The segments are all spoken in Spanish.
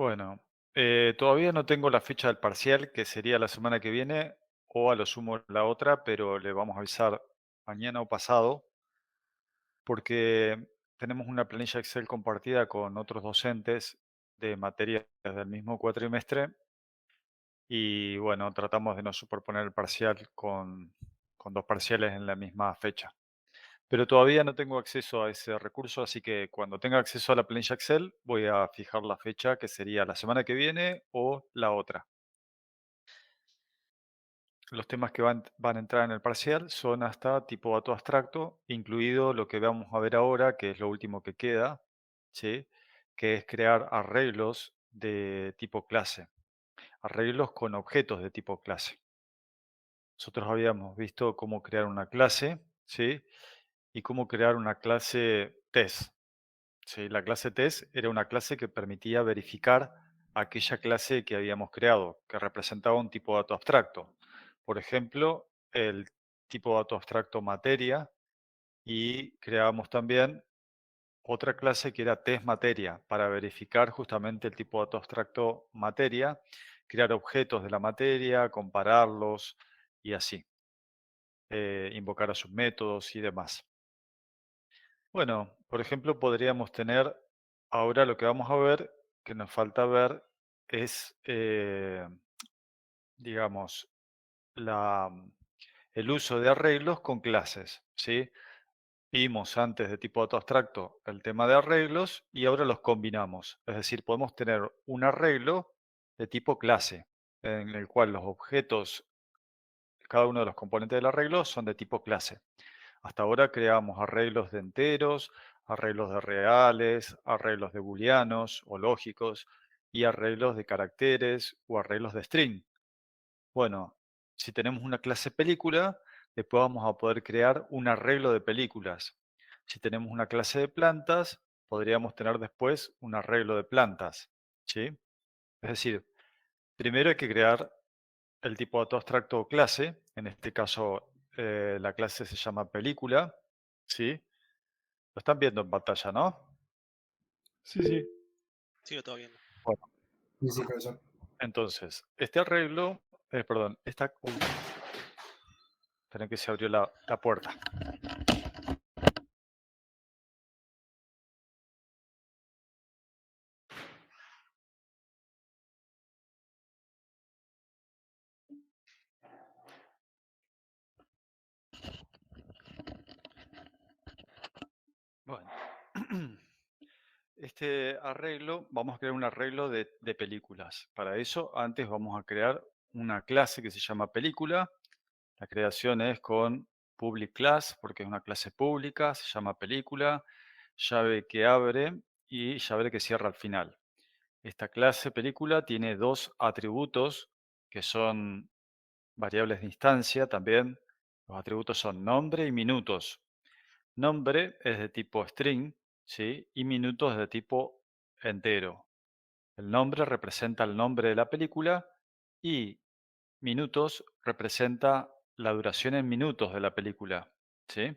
Bueno, todavía no tengo la fecha del parcial, que sería la semana que viene o a lo sumo la otra, pero le vamos a avisar mañana o pasado, porque tenemos una planilla Excel compartida con otros docentes de materias del mismo cuatrimestre y bueno, tratamos de no superponer el parcial con dos parciales en la misma fecha. Pero todavía no tengo acceso a ese recurso, así que cuando tenga acceso a la planilla Excel voy a fijar la fecha que sería la semana que viene o la otra. Los temas que van a entrar en el parcial son hasta tipo dato abstracto, incluido lo que vamos a ver ahora, que es lo último que queda, ¿sí? Que es crear arreglos de tipo clase, arreglos con objetos de tipo clase. Nosotros habíamos visto cómo crear una clase, ¿sí? Y cómo crear una clase test. Sí, la clase test era una clase que permitía verificar aquella clase que habíamos creado, que representaba un tipo de dato abstracto. Por ejemplo, el tipo de dato abstracto materia y creábamos también otra clase que era test materia para verificar justamente el tipo de dato abstracto materia, crear objetos de la materia, compararlos y así, invocar a sus métodos y demás. Bueno, por ejemplo, podríamos tener, ahora lo que vamos a ver, que nos falta ver, es, digamos, la, el uso de arreglos con clases, ¿sí? Vimos antes de tipo dato abstracto el tema de arreglos y ahora los combinamos. Es decir, podemos tener un arreglo de tipo clase, en el cual los objetos, cada uno de los componentes del arreglo son de tipo clase. Hasta ahora creamos arreglos de enteros, arreglos de reales, arreglos de booleanos o lógicos y arreglos de caracteres o arreglos de string. Bueno, si tenemos una clase película, después vamos a poder crear un arreglo de películas. Si tenemos una clase de plantas, podríamos tener después un arreglo de plantas, ¿sí? Es decir, primero hay que crear el tipo de dato abstracto o clase, en este caso la clase se llama película, ¿sí? Lo están viendo en pantalla, ¿no? Sí, sí. Sí, lo estaba viendo. Bueno, Sí, sí, profesor. entonces, este arreglo, perdón, esta, uy, esperen que se abrió la puerta. Bueno, este arreglo, vamos a crear un arreglo de películas. Para eso, antes vamos a crear una clase que se llama película. La creación es con public class, porque es una clase pública, se llama película, llave que abre y llave que cierra al final. Esta clase película tiene dos atributos que son variables de instancia también. Los atributos son nombre y minutos. Nombre es de tipo string, ¿sí? Y minutos es de tipo entero. El nombre representa el nombre de la película y minutos representa la duración en minutos de la película, ¿sí?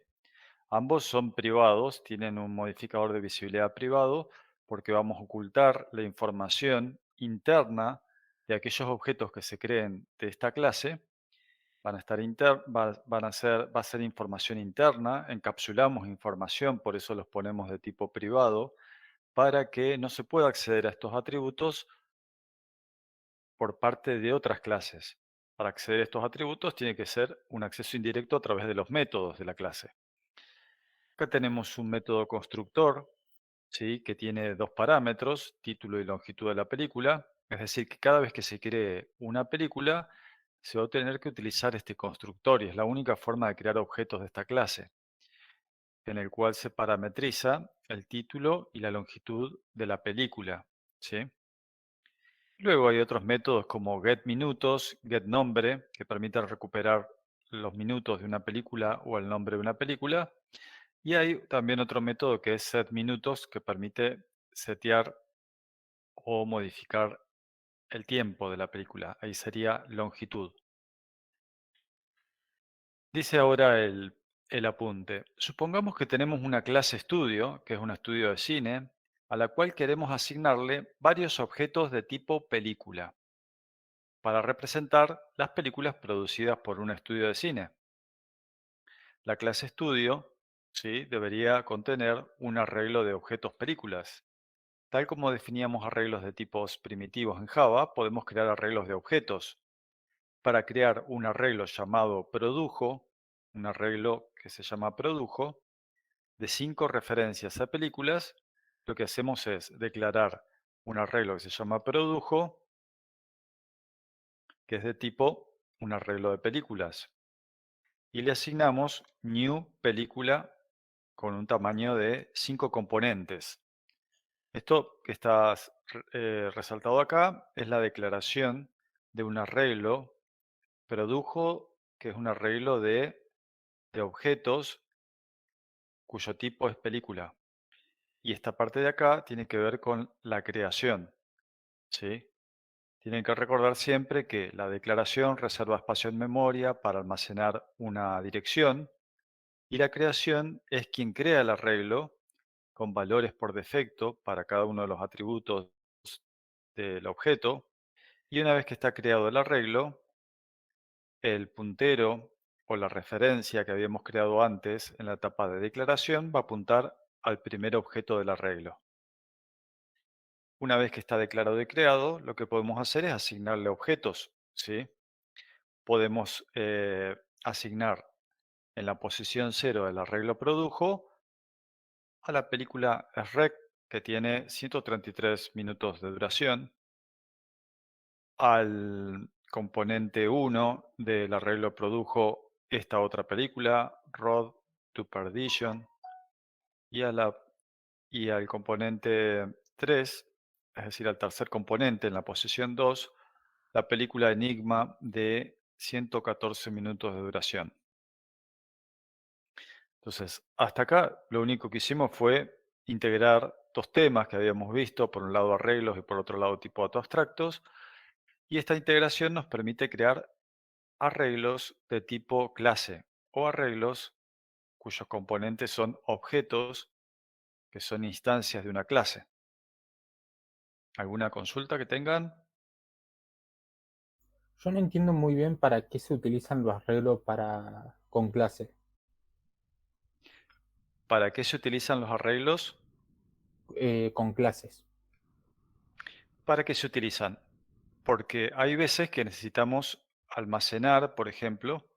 Ambos son privados, tienen un modificador de visibilidad privado porque vamos a ocultar la información interna de aquellos objetos que se creen de esta clase. Van a estar van a ser, va a ser información interna, encapsulamos información, por eso los ponemos de tipo privado, para que no se pueda acceder a estos atributos por parte de otras clases. Para acceder a estos atributos tiene que ser un acceso indirecto a través de los métodos de la clase. Acá tenemos un método constructor, ¿sí? Que tiene dos parámetros, título y longitud de la película. Es decir, que cada vez que se cree una película, se va a tener que utilizar este constructor y es la única forma de crear objetos de esta clase, en el cual se parametriza el título y la longitud de la película, ¿sí? Luego hay otros métodos como getMinutos, getNombre, que permiten recuperar los minutos de una película o el nombre de una película. Y hay también otro método que es setMinutos, que permite setear o modificar el tiempo de la película. Ahí sería longitud. Dice ahora el apunte. Supongamos que tenemos una clase estudio, que es un estudio de cine, a la cual queremos asignarle varios objetos de tipo película para representar las películas producidas por un estudio de cine. La clase estudio, ¿sí?, debería contener un arreglo de objetos películas. Tal como definíamos arreglos de tipos primitivos en Java, podemos crear arreglos de objetos. Para crear un arreglo llamado produjo, un arreglo que se llama produjo, de 5 referencias a películas, lo que hacemos es declarar un arreglo que se llama produjo, que es de tipo un arreglo de películas, y le asignamos new película con un tamaño de 5 componentes. Esto que está resaltado acá es la declaración de un arreglo produjo, que es un arreglo de objetos cuyo tipo es película. Y esta parte de acá tiene que ver con la creación, ¿sí? Tienen que recordar siempre que la declaración reserva espacio en memoria para almacenar una dirección y la creación es quien crea el arreglo con valores por defecto para cada uno de los atributos del objeto. Y una vez que está creado el arreglo, el puntero o la referencia que habíamos creado antes en la etapa de declaración va a apuntar al primer objeto del arreglo. Una vez que está declarado y creado, lo que podemos hacer es asignarle objetos, ¿sí? Podemos asignar en la posición 0 del arreglo produjo a la película SREC, que tiene 133 minutos de duración, al componente 1 del arreglo produjo esta otra película, Road to Perdition, y, y al componente 3, es decir, al tercer componente en la posición 2, la película Enigma de 114 minutos de duración. Entonces, hasta acá lo único que hicimos fue integrar dos temas que habíamos visto, por un lado arreglos y por otro lado tipo datos abstractos, y esta integración nos permite crear arreglos de tipo clase o arreglos cuyos componentes son objetos que son instancias de una clase. ¿Alguna consulta que tengan? Yo no entiendo muy bien para qué se utilizan los arreglos con clase, ¿Para qué se utilizan los arreglos? con clases. ¿Para qué se utilizan? Porque hay veces que necesitamos almacenar, por ejemplo,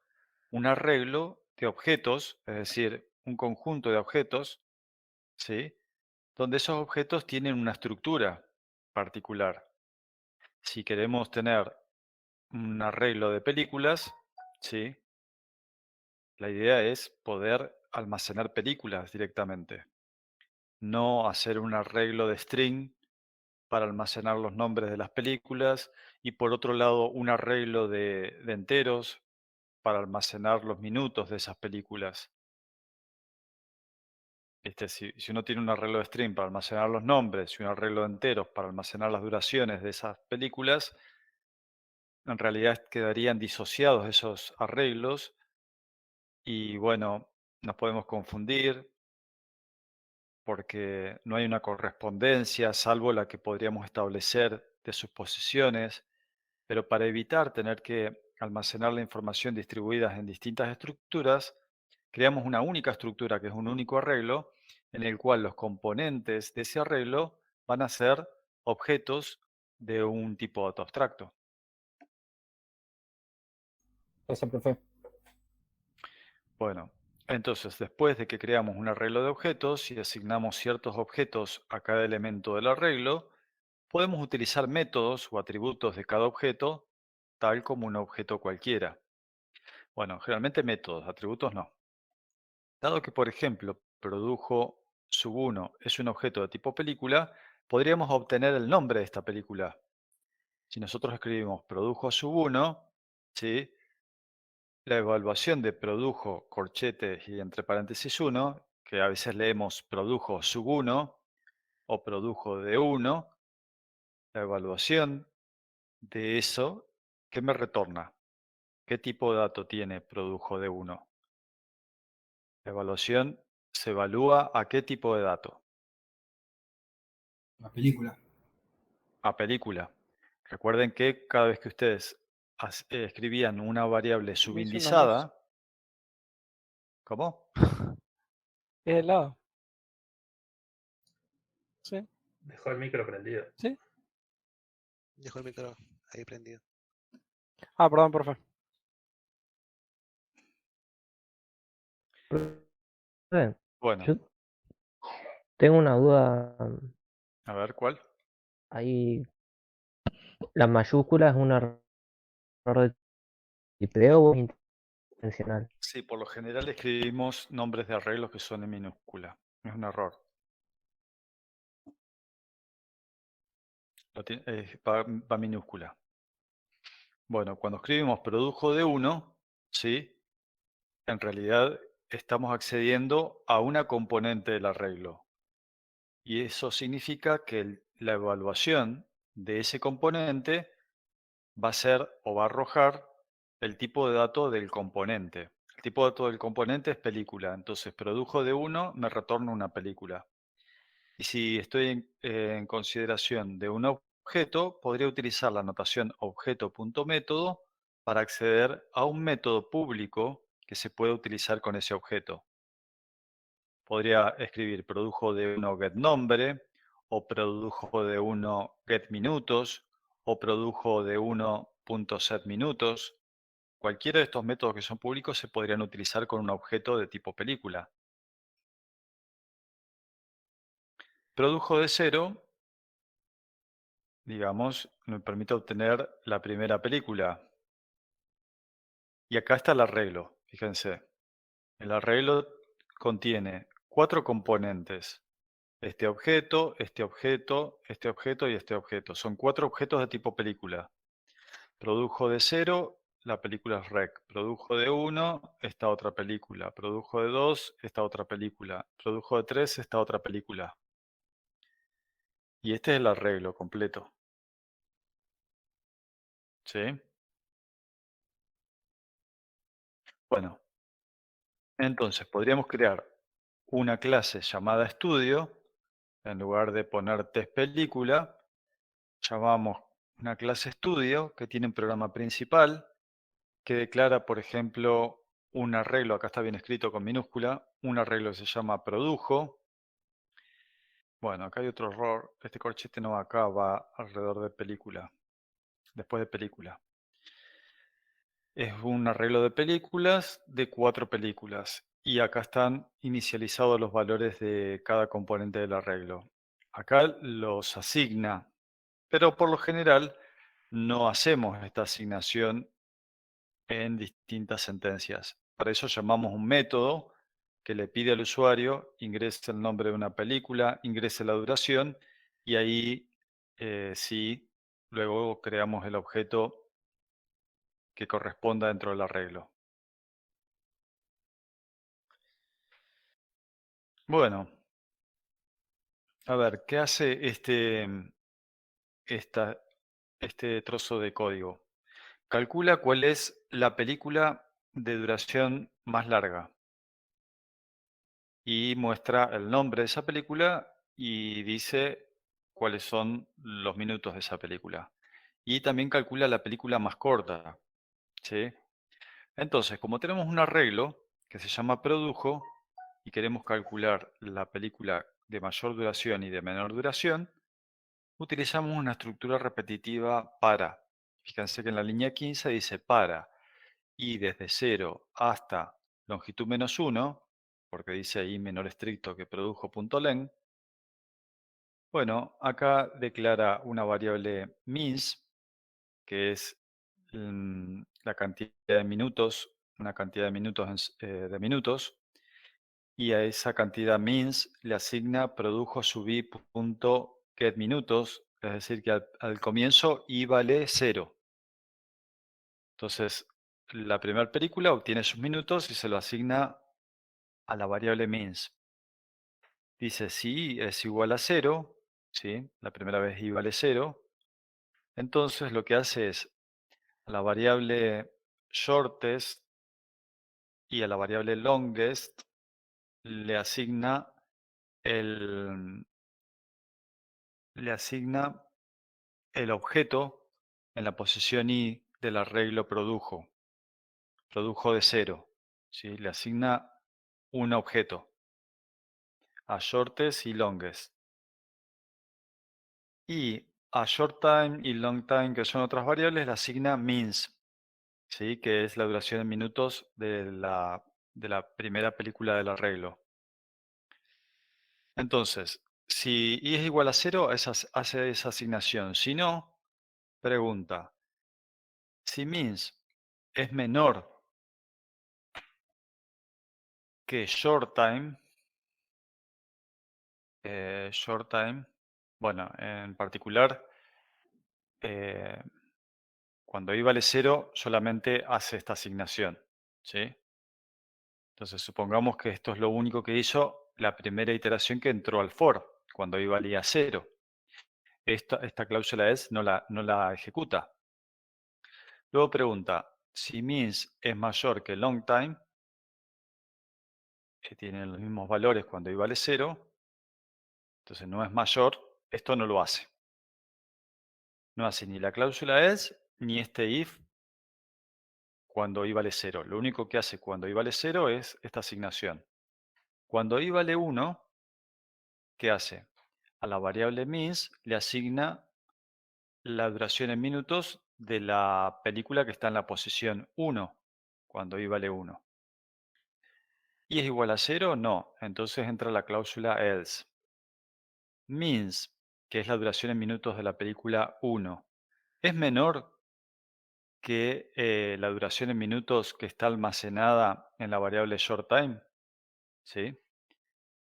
un arreglo de objetos, es decir, un conjunto de objetos, ¿sí?, donde esos objetos tienen una estructura particular. Si queremos tener un arreglo de películas, ¿sí?, la idea es poder almacenar películas directamente, no hacer un arreglo de string para almacenar los nombres de las películas y por otro lado un arreglo de enteros para almacenar los minutos de esas películas. Si uno tiene un arreglo de string para almacenar los nombres y un arreglo de enteros para almacenar las duraciones de esas películas, en realidad quedarían disociados esos arreglos y bueno, nos podemos confundir porque no hay una correspondencia salvo la que podríamos establecer de sus posiciones. Pero para evitar tener que almacenar la información distribuidas en distintas estructuras, creamos una única estructura que es un único arreglo, en el cual los componentes de ese arreglo van a ser objetos de un tipo de dato abstracto. Gracias, profe. Bueno, entonces después de que creamos un arreglo de objetos y asignamos ciertos objetos a cada elemento del arreglo, podemos utilizar métodos o atributos de cada objeto, tal como un objeto cualquiera. Bueno, generalmente métodos, atributos no. Dado que, por ejemplo, produjo sub1 es un objeto de tipo película, podríamos obtener el nombre de esta película. Si nosotros escribimos produjo sub1, ¿sí?, la evaluación de produjo corchete y entre paréntesis 1, que a veces leemos produjo sub1 o produjo de 1, la evaluación de eso, ¿qué me retorna? ¿Qué tipo de dato tiene produjo de 1? La evaluación se evalúa a qué tipo de dato. La película. A película. Recuerden que cada vez que ustedes escribían una variable Me hice una mouse. subindizada, ¿cómo? Es helado. Sí, Dejó el micro prendido. sí. Dejó el micro ahí prendido. Ah, perdón, profe. Profe, Bueno, yo tengo una duda a ver, ¿cuál? ahí. ¿La mayúscula es un error de tipeo o es intencional? Sí, por lo general escribimos nombres de arreglos que son en minúscula. Es un error. Va minúscula. Bueno, cuando escribimos produjo de 1, ¿sí? En realidad estamos accediendo a una componente del arreglo. Y eso significa que la evaluación de ese componente va a ser o va a arrojar el tipo de dato del componente. El tipo de dato del componente es película. Entonces, produjo de 1, me retorna una película. Y si estoy en consideración de un objeto, podría utilizar la notación objeto.método para acceder a un método público que se puede utilizar con ese objeto. Podría escribir produjo de 1 getNombre, o produjo de 1 getMinutos, o produjo de 1.setMinutos. Cualquiera de estos métodos que son públicos se podrían utilizar con un objeto de tipo película. Produjo de 0, digamos, me permite obtener la primera película. Y acá está el arreglo, fíjense. El arreglo contiene 4 componentes. Este objeto, este objeto, este objeto y este objeto. Son 4 objetos de tipo película. Produjo de 0, la película es rec. Produjo de 1, esta otra película. Produjo de 2, esta otra película. Produjo de 3, esta otra película. Y este es el arreglo completo. ¿Sí? Bueno, entonces podríamos crear una clase llamada estudio. En lugar de poner test película, llamamos una clase estudio que tiene un programa principal que declara, por ejemplo, un arreglo, acá está bien escrito con minúscula, un arreglo que se llama produjo. Bueno, acá hay otro error, este corchete no va acá, va alrededor de película, después de película. Es un arreglo de películas de 4 películas y acá están inicializados los valores de cada componente del arreglo. Acá los asigna, pero por lo general no hacemos esta asignación en distintas sentencias. Para eso llamamos un método que le pide al usuario ingrese el nombre de una película, ingrese la duración y ahí sí, luego creamos el objeto que corresponda dentro del arreglo. Bueno, a ver, ¿qué hace este trozo de código? Calcula cuál es la película de duración más larga y muestra el nombre de esa película y dice cuáles son los minutos de esa película. Y también calcula la película más corta, ¿sí? Entonces, como tenemos un arreglo que se llama produjo y queremos calcular la película de mayor duración y de menor duración, utilizamos una estructura repetitiva para. Fíjense que en la línea 15 dice para y desde 0 hasta longitud menos 1, porque dice ahí menor estricto que produjo.len. Bueno, acá declara una variable mins, que es la cantidad de minutos, una cantidad de minutos, y a esa cantidad mins le asigna produjo subí.getMinutos, es decir, que al comienzo i vale 0. Entonces, la primera película obtiene sus minutos y se lo asigna a la variable mins. Dice si i es igual a 0, ¿sí? La primera vez i vale 0. Entonces lo que hace es a la variable shortest y a la variable longest le asigna le asigna el objeto en la posición i del arreglo produjo de 0. ¿Sí? Le asigna un objeto a shortest y longest. Y a short time y long time, que son otras variables, le asigna means, ¿sí? Que es la duración en minutos de la primera película del arreglo. Entonces, si i es igual a 0, hace esa asignación. Si no, pregunta, si means es menor que short time, bueno, en particular, cuando i vale 0, solamente hace esta asignación, ¿sí? Entonces, supongamos que esto es lo único que hizo la primera iteración que entró al for, cuando i valía 0. Esta cláusula else no la ejecuta. Luego pregunta, si means es mayor que long time, que tienen los mismos valores cuando i vale 0, entonces no es mayor, esto no lo hace. No hace ni la cláusula else ni este if cuando i vale 0. Lo único que hace cuando i vale 0 es esta asignación. Cuando i vale 1, ¿qué hace? A la variable means le asigna la duración en minutos de la película que está en la posición 1, cuando i vale 1. ¿Y es igual a 0? No. Entonces entra la cláusula else. Means, que es la duración en minutos de la película 1, es menor que la duración en minutos que está almacenada en la variable short time. ¿Sí?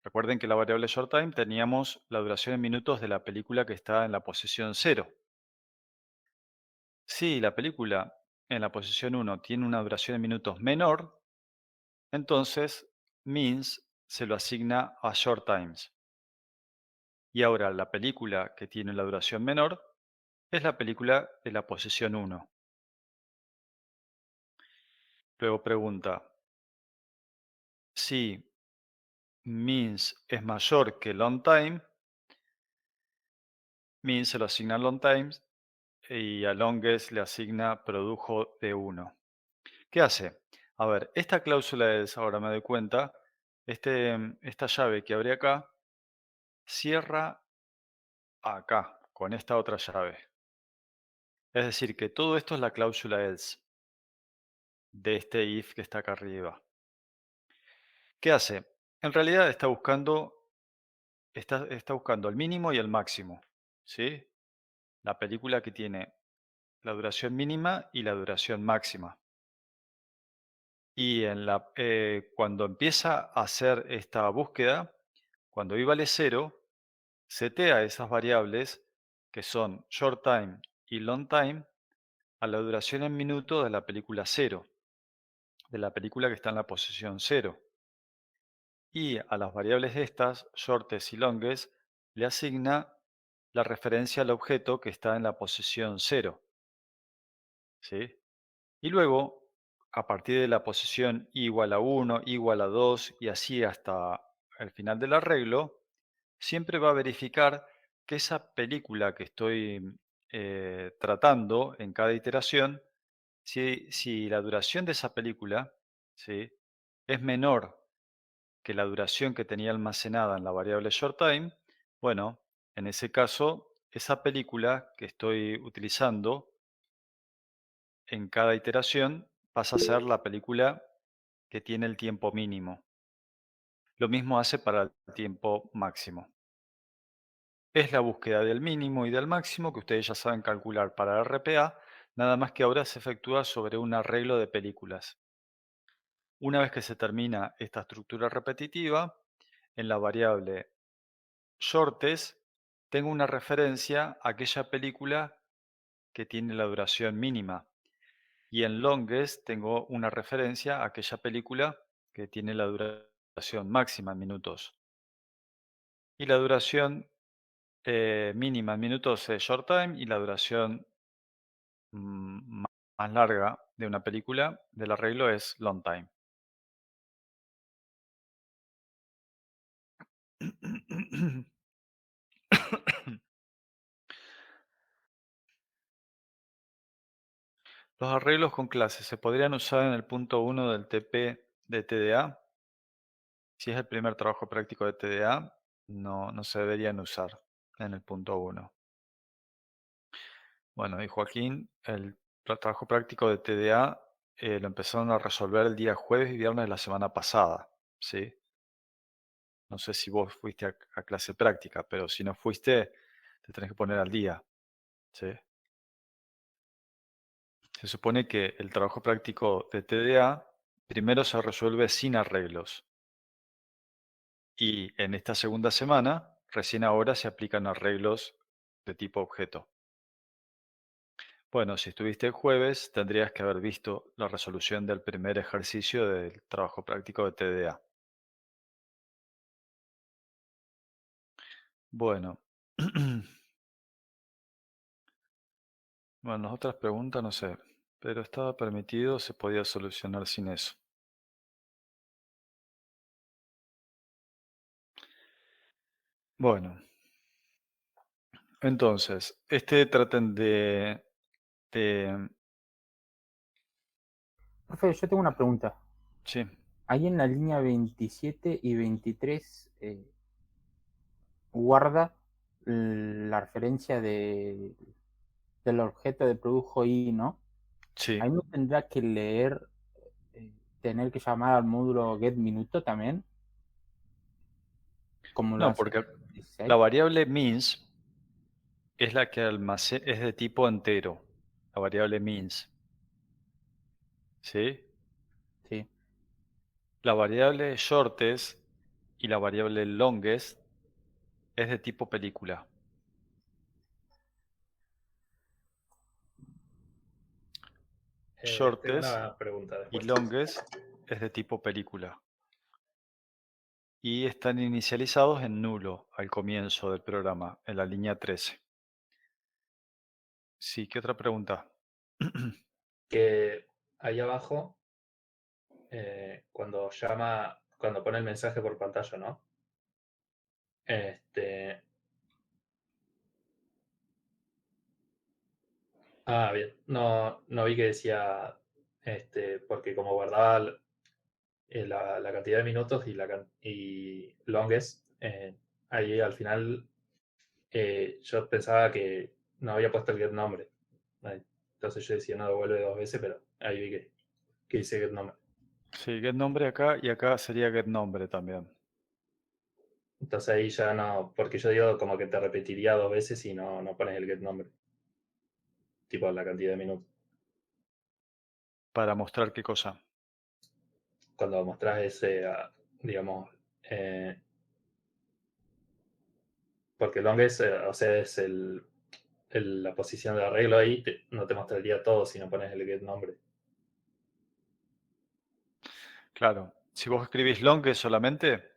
Recuerden que la variable short time teníamos la duración en minutos de la película que está en la posición 0. Si la película en la posición 1 tiene una duración en minutos menor, entonces means se lo asigna a short times. Y ahora la película que tiene la duración menor es la película de la posición 1. Luego pregunta, si means es mayor que long time, means se lo asigna a long times y a longest le asigna produjo de 1. ¿Qué hace? A ver, esta cláusula es, ahora me doy cuenta, esta llave que abre acá, cierra acá, con esta otra llave. Es decir, que todo esto es la cláusula else de este if que está acá arriba. ¿Qué hace? En realidad está buscando el mínimo y el máximo, ¿sí? La película que tiene la duración mínima y la duración máxima. Y cuando empieza a hacer esta búsqueda, cuando i vale 0, setea esas variables que son short time y long time a la duración en minutos de la película 0, de la película que está en la posición 0. Y a las variables estas, shortest y longest, le asigna la referencia al objeto que está en la posición 0. ¿Sí? Y luego, a partir de la posición i igual a 1, i igual a 2 y así hasta el final del arreglo, siempre va a verificar que esa película que estoy tratando en cada iteración, si la duración de esa película, ¿sí?, es menor que la duración que tenía almacenada en la variable short time, bueno, en ese caso, esa película que estoy utilizando en cada iteración pasa a ser la película que tiene el tiempo mínimo. Lo mismo hace para el tiempo máximo. Es la búsqueda del mínimo y del máximo que ustedes ya saben calcular para RPA, nada más que ahora se efectúa sobre un arreglo de películas. Una vez que se termina esta estructura repetitiva, en la variable shortest tengo una referencia a aquella película que tiene la duración mínima. Y en longest tengo una referencia a aquella película que tiene la duración máxima en minutos. Y la duración mínima en minutos es short time y la duración más larga de una película del arreglo es long time. Los arreglos con clases se podrían usar en el punto 1 del TP de TDA. Si es el primer trabajo práctico de TDA, no se deberían usar en el punto 1. Bueno, y Joaquín, el trabajo práctico de TDA lo empezaron a resolver el día jueves y viernes de la semana pasada, ¿sí? No sé si vos fuiste a clase práctica, pero si no fuiste, te tenés que poner al día, ¿sí? Se supone que el trabajo práctico de TDA primero se resuelve sin arreglos. Y en esta segunda semana, recién ahora se aplican arreglos de tipo objeto. Bueno, si estuviste el jueves, tendrías que haber visto la resolución del primer ejercicio del trabajo práctico de TDA. Bueno. Bueno, las otras preguntas no sé, pero estaba permitido, se podía solucionar sin eso. Bueno, entonces, traten de... Profe, yo tengo una pregunta. Sí, Ahí en la línea 27 y 23 guarda la referencia del objeto de produjo I, ¿no? sí. Ahí no tendrá que leer, tener que llamar al módulo getMinuto también, como lo No, hace porque en la 16. variable means es la que es de tipo entero, la variable means. ¿Sí? Sí. La variable shortest y la variable longest es de tipo película. Tengo Shortest una pregunta y después. longest es de tipo película. Y están inicializados en nulo al comienzo del programa, en la línea 13. Sí, ¿qué otra pregunta? Que ahí abajo, cuando pone el mensaje por pantalla, ¿no? Este, bien. No vi que decía, porque como guardaba la cantidad de minutos y longest, ahí al final yo pensaba que no había puesto el get nombre. Entonces yo decía, no devuelve 2 veces, pero ahí vi que dice get nombre. Sí, get nombre acá y acá sería get nombre también. Entonces ahí ya no, porque yo digo como que te repetiría 2 veces y no pones el get nombre. Tipo la cantidad de minutos. Para mostrar qué cosa. Cuando mostrás ese, digamos, eh, porque long es, o sea, es la posición de arreglo ahí, no te mostraría todo si no pones el get nombre. Claro, si vos escribís longest solamente,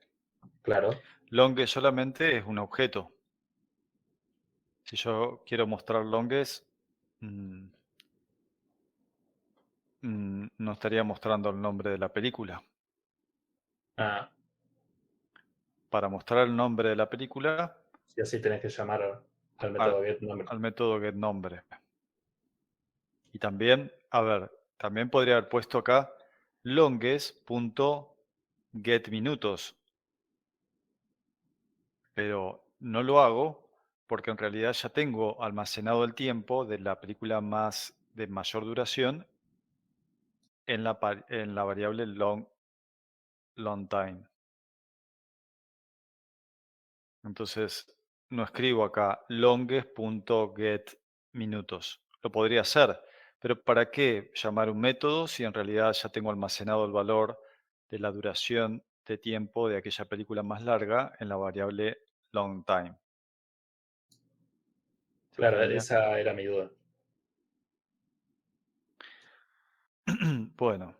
Claro. longest solamente es un objeto. Si yo quiero mostrar longest, mm, no estaría mostrando el nombre de la película. Ah, Para mostrar el nombre de la película, y así tenés que llamar al al, método get nombre. al método getNombre. Y también, a ver, también podría haber puesto acá longest.getMinutos, pero no lo hago porque en realidad ya tengo almacenado el tiempo de la película de mayor duración en la variable long time. Entonces, no escribo acá longest.getMinutos. Lo podría hacer, pero ¿para qué llamar un método si en realidad ya tengo almacenado el valor de la duración de tiempo de aquella película más larga en la variable long time? ¿Se Claro, entendió? esa era mi duda. Bueno,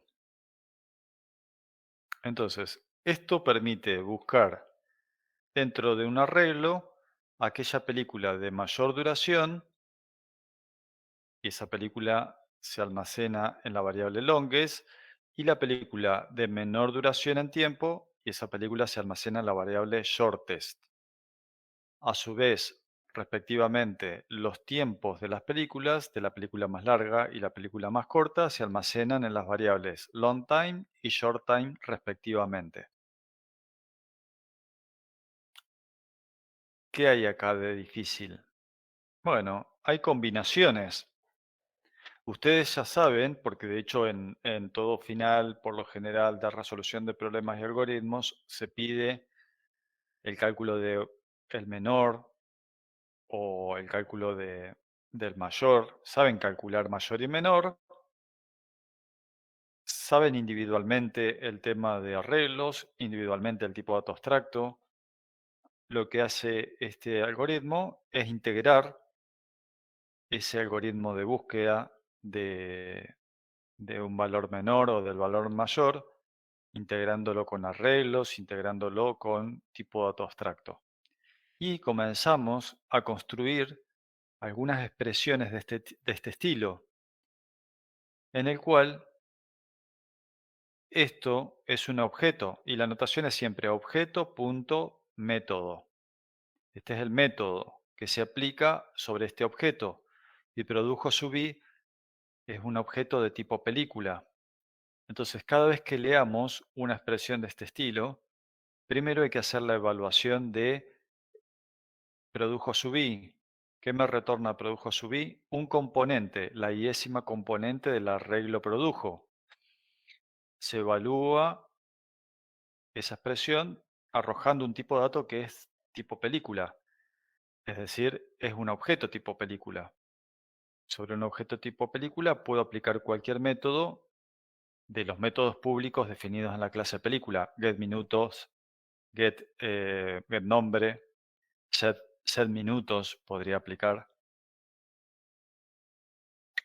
entonces, esto permite buscar dentro de un arreglo aquella película de mayor duración y esa película se almacena en la variable longest, y la película de menor duración en tiempo, y esa película se almacena en la variable shortest. A su vez, respectivamente los tiempos de las películas, de la película más larga y la película más corta, se almacenan en las variables long time y short time respectivamente. ¿Qué hay acá de difícil? Bueno, hay combinaciones. Ustedes ya saben, porque de hecho en todo final, por lo general, de resolución de problemas y algoritmos, se pide el cálculo de el menor o el cálculo del mayor. Saben calcular mayor y menor. Saben individualmente el tema de arreglos, individualmente el tipo de dato abstracto. Lo que hace este algoritmo es integrar ese algoritmo de búsqueda de un valor menor o del valor mayor, integrándolo con arreglos, integrándolo con tipo de dato abstracto. Y comenzamos a construir algunas expresiones de este estilo, en el cual esto es un objeto y la notación es siempre objeto.método. Este es el método que se aplica sobre este objeto y produjo sub i es un objeto de tipo película. Entonces, cada vez que leamos una expresión de este estilo, primero hay que hacer la evaluación de produjo sub i. ¿Qué me retorna produjo sub i? Un componente, la iésima componente del arreglo produjo. Se evalúa esa expresión arrojando un tipo de dato que es tipo película. Es decir, es un objeto tipo película. Sobre un objeto tipo película puedo aplicar cualquier método de los métodos públicos definidos en la clase película. GetMinutos, getNombre, setMinutos podría aplicar.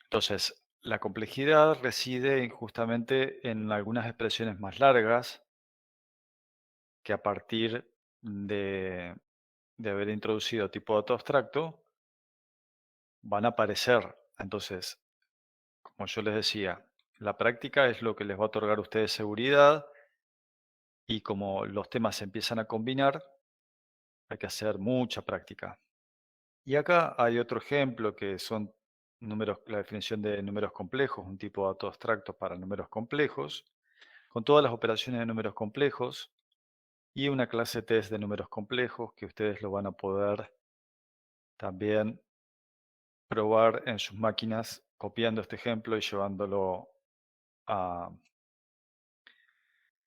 Entonces, la complejidad reside justamente en algunas expresiones más largas que a partir de haber introducido tipo de dato abstracto van a aparecer. Entonces, como yo les decía, la práctica es lo que les va a otorgar a ustedes seguridad y como los temas se empiezan a combinar, hay que hacer mucha práctica. Y acá hay otro ejemplo que son números, la definición de números complejos, un tipo de dato abstracto para números complejos, con todas las operaciones de números complejos y una clase test de números complejos que ustedes lo van a poder también probar en sus máquinas copiando este ejemplo y llevándolo a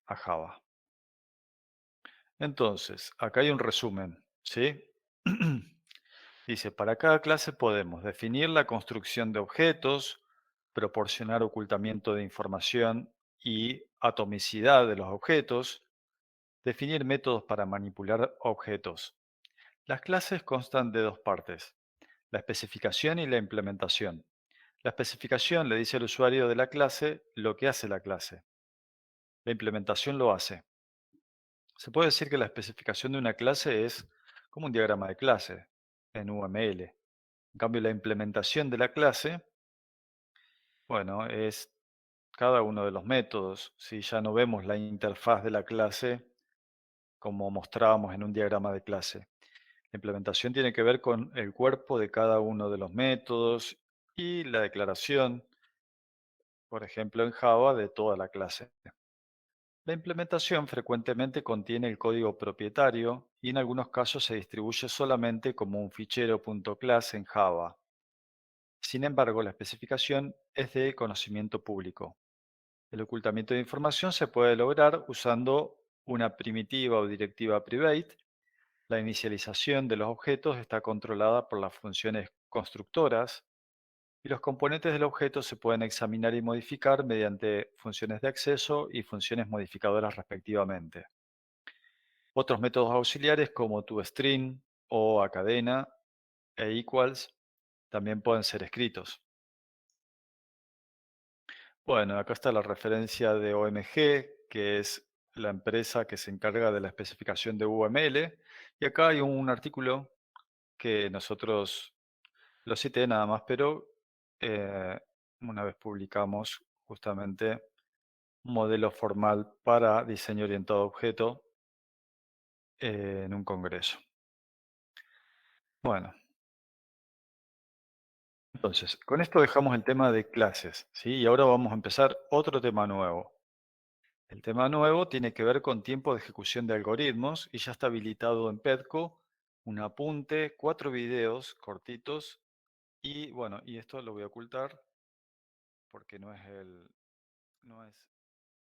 Java. Entonces, acá hay un resumen, ¿sí? Dice, para cada clase podemos definir la construcción de objetos, proporcionar ocultamiento de información y atomicidad de los objetos, definir métodos para manipular objetos. Las clases constan de dos partes, la especificación y la implementación. La especificación le dice al usuario de la clase lo que hace la clase. La implementación lo hace. Se puede decir que la especificación de una clase es como un diagrama de clase en UML. En cambio, la implementación de la clase, bueno, es cada uno de los métodos. Si ya no vemos la interfaz de la clase como mostrábamos en un diagrama de clase. La implementación tiene que ver con el cuerpo de cada uno de los métodos y la declaración, por ejemplo, en Java, de toda la clase. La implementación frecuentemente contiene el código propietario y en algunos casos se distribuye solamente como un fichero .class en Java. Sin embargo, la especificación es de conocimiento público. El ocultamiento de información se puede lograr usando una primitiva o directiva private. La inicialización de los objetos está controlada por las funciones constructoras y los componentes del objeto se pueden examinar y modificar mediante funciones de acceso y funciones modificadoras respectivamente. Otros métodos auxiliares como toString o a cadena e equals también pueden ser escritos. Bueno, acá está la referencia de OMG, que es la empresa que se encarga de la especificación de UML. Y acá hay un artículo que nosotros lo cité nada más, pero una vez publicamos justamente un modelo formal para diseño orientado a objeto en un congreso. Bueno, Entonces, con esto dejamos el tema de clases, ¿sí? Y ahora vamos a empezar otro tema nuevo. El tema nuevo tiene que ver con tiempo de ejecución de algoritmos y ya está habilitado en Petco un apunte, 4 videos cortitos y bueno, y esto lo voy a ocultar porque no es